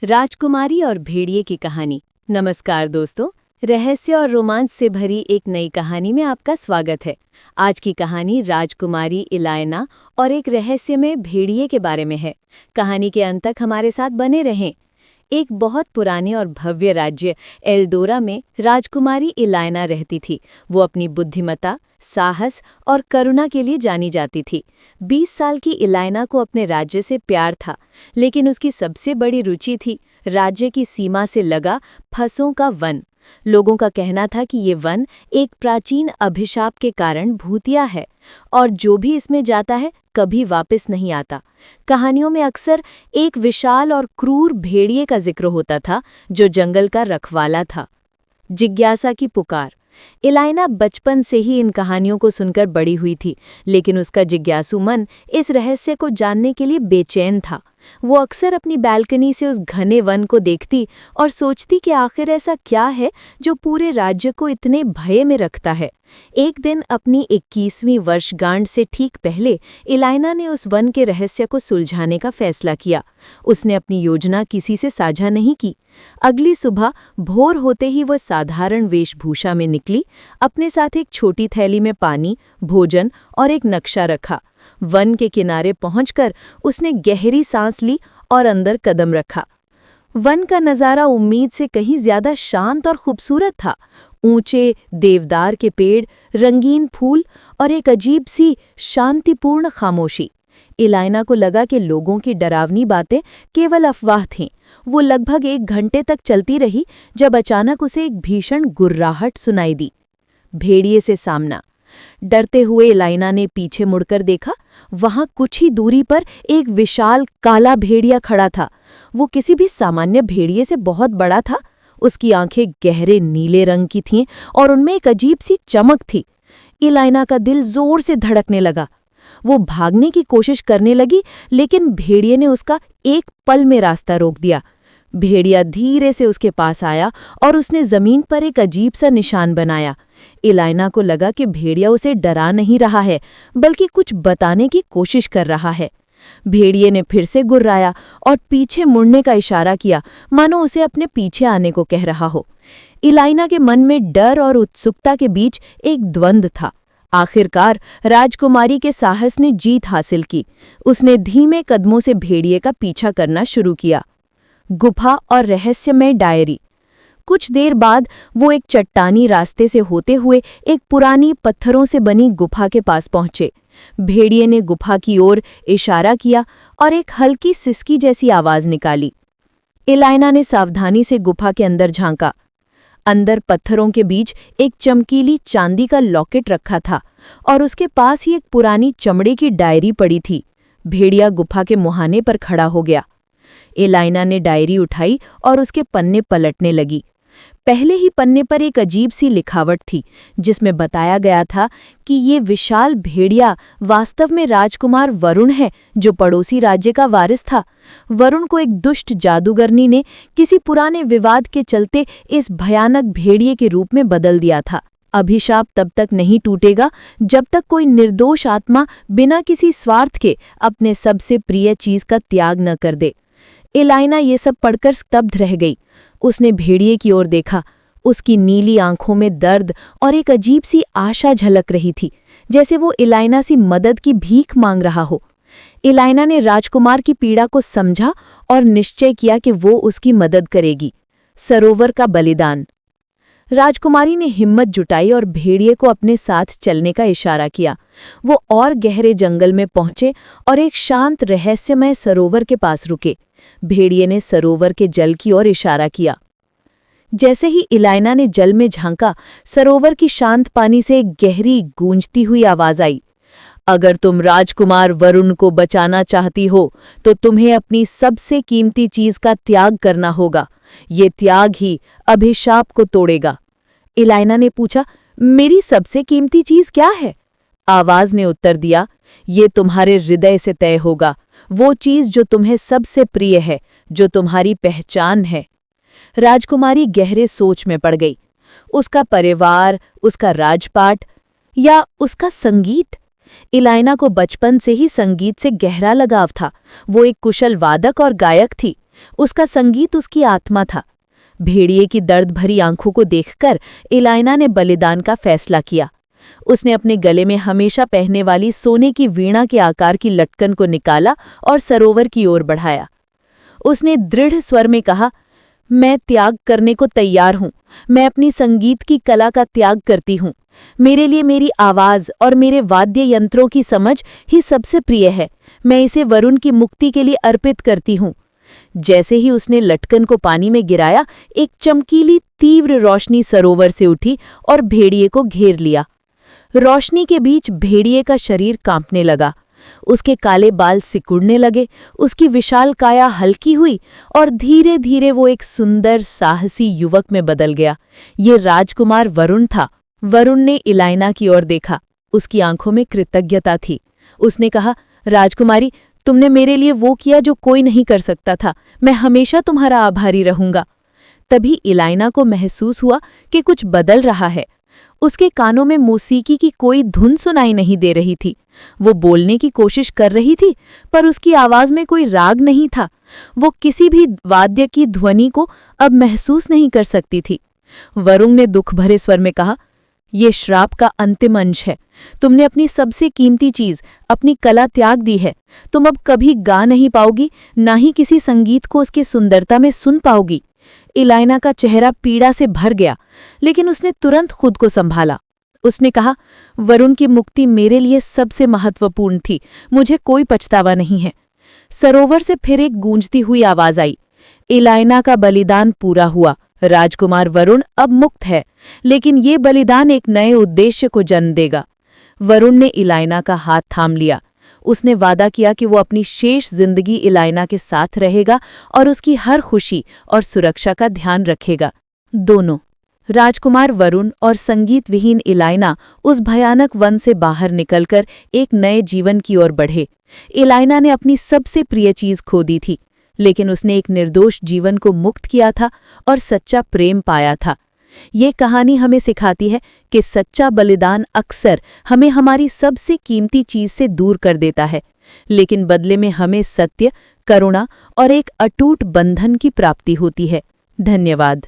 राजकुमारी और भेड़िए की कहानी। नमस्कार दोस्तों, रहस्य और रोमांच से भरी एक नई कहानी में आपका स्वागत है। आज की कहानी राजकुमारी इलायना और एक रहस्यमय भेड़िए के बारे में है। कहानी के अंत तक हमारे साथ बने रहें। एक बहुत पुराने और भव्य राज्य एल्डोरा में राजकुमारी इलायना रहती थी। वो अपनी बुद्धिमत्ता, साहस और करुणा के लिए जानी जाती थी। 20 साल की इलायना को अपने राज्य से प्यार था, लेकिन उसकी सबसे बड़ी रुचि थी राज्य की सीमा से लगा फंसों का वन। लोगों का कहना था कि ये वन एक प्राचीन अभिशाप के कारण भूतिया है और जो भी इसमें जाता है कभी वापस नहीं आता। कहानियों में अक्सर एक विशाल और क्रूर भेड़िए का जिक्र होता था जो जंगल का रखवाला था। जिज्ञासा की पुकार। इलायना बचपन से ही इन कहानियों को सुनकर बड़ी हुई थी, लेकिन उसका जिज्ञासु मन इस रहस्य को जानने के लिए बेचैन था। वो अक्सर अपनी बालकनी से उस घने वन को देखती और सोचती कि आखिर ऐसा क्या है जो पूरे राज्य को इतने भय में रखता है। एक दिन अपनी 21वीं वर्षगांठ से ठीक पहले इलायना ने उस वन के रहस्य को सुलझाने का फैसला किया। उसने अपनी योजना किसी से साझा नहीं की। अगली सुबह भोर होते ही वह साधारण वेशभूषा में निकली। अपने साथ एक छोटी थैली में पानी, भोजन और एक नक्शा रखा। वन के किनारे पहुंचकर उसने गहरी सांस ली और अंदर कदम रखा। वन का नज़ारा उम्मीद से कहीं ज्यादा शांत और खूबसूरत था। ऊंचे देवदार के पेड़, रंगीन फूल और एक अजीब सी शांतिपूर्ण खामोशी। इलायना को लगा कि लोगों की डरावनी बातें केवल अफवाह थीं। वो लगभग 1 घंटे तक चलती रही, जब अचानक उसे एक भीषण गुर्राहट सुनाई दी। भेड़िए से सामना। डरते हुए इलायना ने पीछे मुड़कर देखा। वहां कुछ ही दूरी पर एक विशाल काला भेड़िया खड़ा था। वो किसी भी सामान्य भेड़िए से बहुत बड़ा था। उसकी आंखें गहरे नीले रंग की थीं और उनमें एक अजीब सी चमक थी। इलायना का दिल जोर से धड़कने लगा। वो भागने की कोशिश करने लगी, लेकिन भेड़िए ने उसका एक पल में रास्ता रोक दिया। भेड़िया धीरे से उसके पास आया और उसने जमीन पर एक अजीब सा निशान बनाया। इलायना को लगा कि भेड़िया उसे डरा नहीं रहा है, बल्कि कुछ बताने की कोशिश कर रहा है। भेड़िए ने फिर से गुर्राया और पीछे मुड़ने का इशारा किया, मानो उसे अपने पीछे आने को कह रहा हो। इलायना के मन में डर और उत्सुकता के बीच एक द्वंद्व था। आखिरकार राजकुमारी के साहस ने जीत हासिल की। उसने धीमे कदमों से भेड़िए का पीछा करना शुरू किया। गुफा और रहस्यमय डायरी। कुछ देर बाद वो एक चट्टानी रास्ते से होते हुए एक पुरानी पत्थरों से बनी गुफा के पास पहुंचे। भेड़िए ने गुफा की ओर इशारा किया और एक हल्की सिसकी जैसी आवाज निकाली। इलायना ने सावधानी से गुफा के अंदर झांका। अंदर पत्थरों के बीच एक चमकीली चांदी का लॉकेट रखा था और उसके पास ही एक पुरानी चमड़े की डायरी पड़ी थी। भेड़िया गुफा के मुहाने पर खड़ा हो गया। इलायना ने डायरी उठाई और उसके पन्ने पलटने लगी। पहले ही पन्ने पर एक अजीब सी लिखावट थी, जिसमें बताया गया था कि ये विशाल भेड़िया वास्तव में राजकुमार वरुण है, जो पड़ोसी राज्य का वारिस था। वरुण को एक दुष्ट जादूगरनी ने किसी पुराने विवाद के चलते इस भयानक भेड़िए के रूप में बदल दिया था। अभिशाप तब तक नहीं टूटेगा जब तक कोई निर्दोष आत्मा बिना किसी स्वार्थ के अपने सबसे प्रिय चीज का त्याग न कर दे। इलायना ये सब पढ़कर स्तब्ध रह गई। उसने भेड़िए की ओर देखा। उसकी नीली आंखों में दर्द और एक अजीब सी आशा झलक रही थी, जैसे वो इलायना से मदद की भीख मांग रहा हो। इलायना ने राजकुमार की पीड़ा को समझा और निश्चय किया कि वो उसकी मदद करेगी। सरोवर का बलिदान। राजकुमारी ने हिम्मत जुटाई और भेड़िए को अपने साथ चलने का इशारा किया। वो और गहरे जंगल में पहुंचे और एक शांत रहस्यमय सरोवर के पास रुके। भेड़िए ने सरोवर के जल की ओर इशारा किया। जैसे ही इलायना ने जल में झांका, सरोवर की शांत पानी से एक गहरी गूंजती हुई आवाज आई। अगर तुम राजकुमार वरुण को बचाना चाहती हो, तो तुम्हें अपनी सबसे कीमती चीज का त्याग करना होगा। ये त्याग ही अभिशाप को तोड़ेगा। इलायना ने पूछा, मेरी सबसे कीमती चीज क्या है? आवाज ने उत्तर दिया, ये तुम्हारे हृदय से तय होगा। वो चीज जो तुम्हें सबसे प्रिय है, जो तुम्हारी पहचान है। राजकुमारी गहरे सोच में पड़ गई। उसका परिवार, उसका राजपाट या उसका संगीत? इलायना को बचपन से ही संगीत से गहरा लगाव था। वो एक कुशल वादक और गायक थी। उसका संगीत उसकी आत्मा था। भेड़िए की दर्द भरी आंखों को देखकर इलाइना ने बलिदान का फैसला किया। उसने अपने गले में हमेशा पहनने वाली सोने की वीणा के आकार की लटकन को निकाला और सरोवर की ओर बढ़ाया। उसने दृढ़ स्वर में कहा, मैं त्याग करने को तैयार हूं। मैं अपनी संगीत की कला का त्याग करती हूं। मेरे लिए मेरी आवाज और मेरे वाद्य यंत्रों की समझ ही सबसे प्रिय है। मैं इसे वरुण की मुक्ति के लिए अर्पित करती हूं। जैसे ही उसने लटकन को पानी में गिराया, एक चमकीली तीव्र रोशनी सरोवर से उठी और भेड़िए को घेर लिया। रोशनी के बीच भेड़िए का शरीर कांपने लगा। उसके काले बाल सिकुड़ने लगे, उसकी विशाल काया हल्की हुई और धीरे धीरे वो एक सुंदर साहसी युवक में बदल गया। ये राजकुमार वरुण था। वरुण ने इलाइना की ओर देखा। उसकी आंखों में कृतज्ञता थी। उसने कहा, राजकुमारी, तुमने मेरे लिए वो किया जो कोई नहीं कर सकता था। मैं हमेशा तुम्हारा आभारी रहूंगा। तभी इलाइना को महसूस हुआ कि कुछ बदल रहा है। उसके कानों में मौसीकी की कोई धुन सुनाई नहीं दे रही थी। वो बोलने की कोशिश कर रही थी, पर उसकी आवाज में कोई राग नहीं था। वो किसी भी वाद्य की ध्वनि को अब महसूस नहीं कर सकती थी। वरुण ने दुख भरे स्वर में कहा, ये श्राप का अंतिम अंश है। तुमने अपनी सबसे कीमती चीज, अपनी कला त्याग दी है। तुम अब कभी गा नहीं पाओगी, ना ही किसी संगीत को उसकी सुंदरता में सुन पाओगी। इलाइना का चेहरा पीड़ा से भर गया, लेकिन उसने तुरंत खुद को संभाला। उसने कहा, वरुण की मुक्ति मेरे लिए सबसे महत्वपूर्ण थी। मुझे कोई पछतावा नहीं है। सरोवर से फिर एक गूंजती हुई आवाज आई। इलाइना का बलिदान पूरा हुआ। राजकुमार वरुण अब मुक्त है, लेकिन ये बलिदान एक नए उद्देश्य को जन्म देगा। वरुण ने इलाइना का हाथ थाम लिया। उसने वादा किया कि वो अपनी शेष जिंदगी इलाइना के साथ रहेगा और उसकी हर खुशी और सुरक्षा का ध्यान रखेगा। दोनों, राजकुमार वरुण और संगीत विहीन इलाइना, उस भयानक वन से बाहर निकलकर एक नए जीवन की ओर बढ़े। इलाइना ने अपनी सबसे प्रिय चीज खो दी थी, लेकिन उसने एक निर्दोष जीवन को मुक्त किया था और सच्चा प्रेम पाया था। ये कहानी हमें सिखाती है कि सच्चा बलिदान अक्सर हमें हमारी सबसे कीमती चीज से दूर कर देता है, लेकिन बदले में हमें सत्य, करुणा और एक अटूट बंधन की प्राप्ति होती है। धन्यवाद।